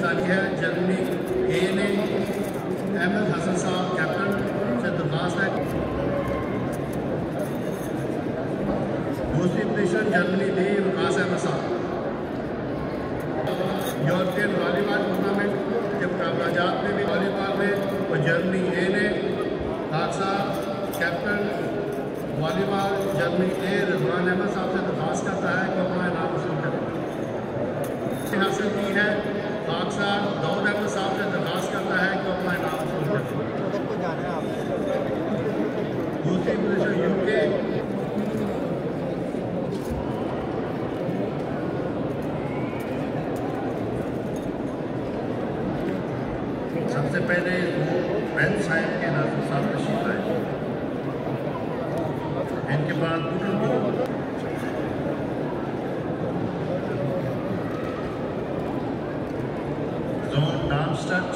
जारी है। जर्मनी ए ने अहमद हसन साहब कैप्टन से दरख्वास्त है। दूसरी पोजीशन जर्मनी बी वकास अहमद साहब। यूरोपियन वॉलीबॉल टूर्नामेंट के मुकाबलात में भी वॉलीबॉल में और जर्मनी ए ने हादसा कैप्टन वॉलीबॉल जर्मनी ए रिजवान अहमद साहब से दरख्वास्त करता है कि अपना इनाम वसूल करें। हासिल की है हादसा दाऊद अहमद साहब से दरख्वास्त करता है कि अपना इनाम वसूल करें। दूसरी पोजीशन यूके सबसे पहले बैन साहिब के नाज़िम साहब तशरीफ लाए। इनके बाद जोन डार्मस्टट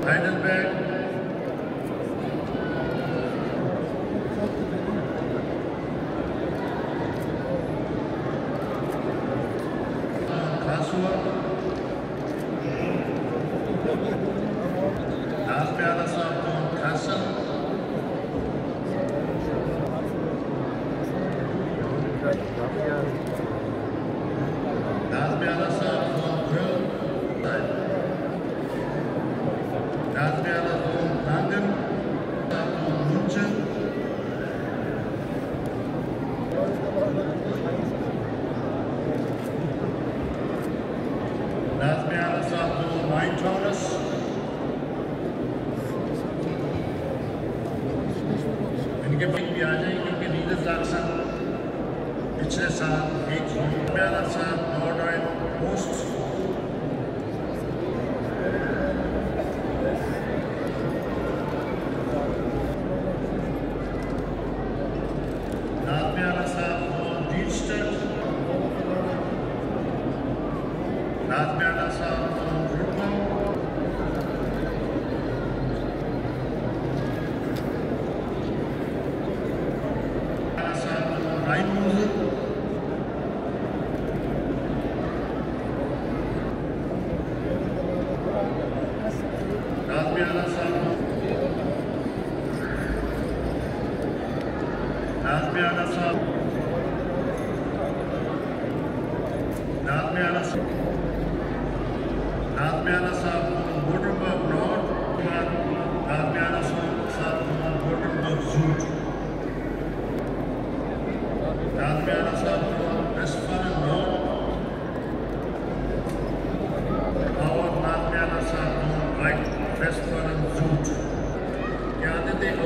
हाइडेलबर्ग खासुआ नाज़ साहब को खासा नाज़ साहब को इनके भाई भी आ जाए क्योंकि नीरज जाक्सन पिछले साल एक प्यारा सा नॉर्डर्न पोस्ट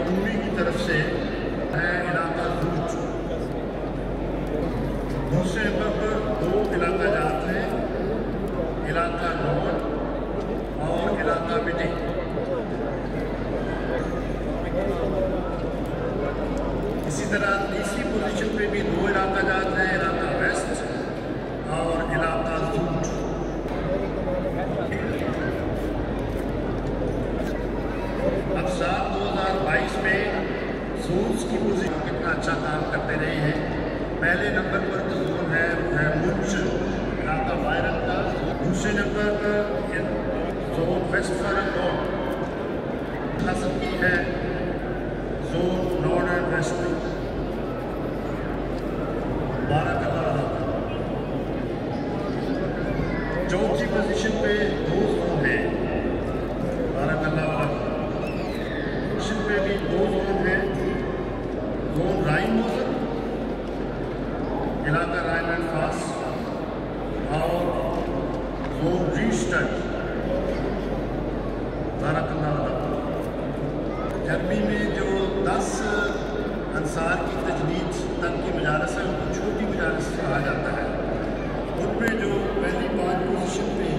अमूरी की तरफ से है इलाका दूर। दूसरे नंबर पर दो इलाका जात हैं, इलाका नॉर्थ और इलाका बिटी। इसी तरह तीसरी पोजीशन पे भी दो इलाका जात हैं, इलाका वेस्ट और इलाका जूट। अब साल 2022 में जोन्स की पोजीशन कितना अच्छा काम करते रहे हैं। पहले नंबर पर जो जोन है वो है मुंच इलाका वायरल का। दूसरे नंबर पर जोन वेस्टर्न नॉर्थ हासिल की है जोन नॉर्दर्न वेस्ट 12 का। चौथी पोजीशन पे दो जोन है 12 का पे भी दो जोन है। जोन राइन मोजन इलाका राइनलैंड खास और जोन रीस्टर्ट जर्मनी में जो 10 अंसार की तजदीद तक की मजारस है उनको छोटी मजारस कहा जाता है। उनमें जो पहली 5 पोजीशन पे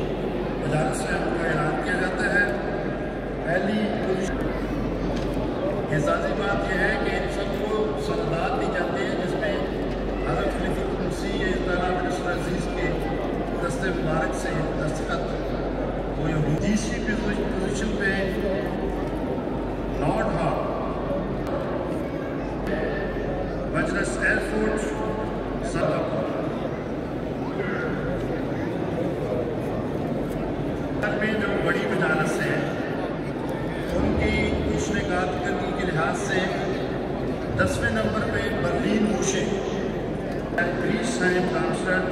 मजारस है उनका ऐलान किया जाता है। पहली पोजीशन एजाज़ी बात यह है कि इन सबको सलात दी जाती है जिसमें हज़रत खलीफतुल मसीह अज़ीज़ के कारकर्दगी के लिहाज से 10वें नंबर पे बर्लिन मूशे, ग्रीसहाइम डार्मस्टेड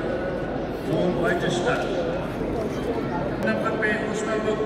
वॉन वाइचेस्टर। नंबर पे उस्माबुक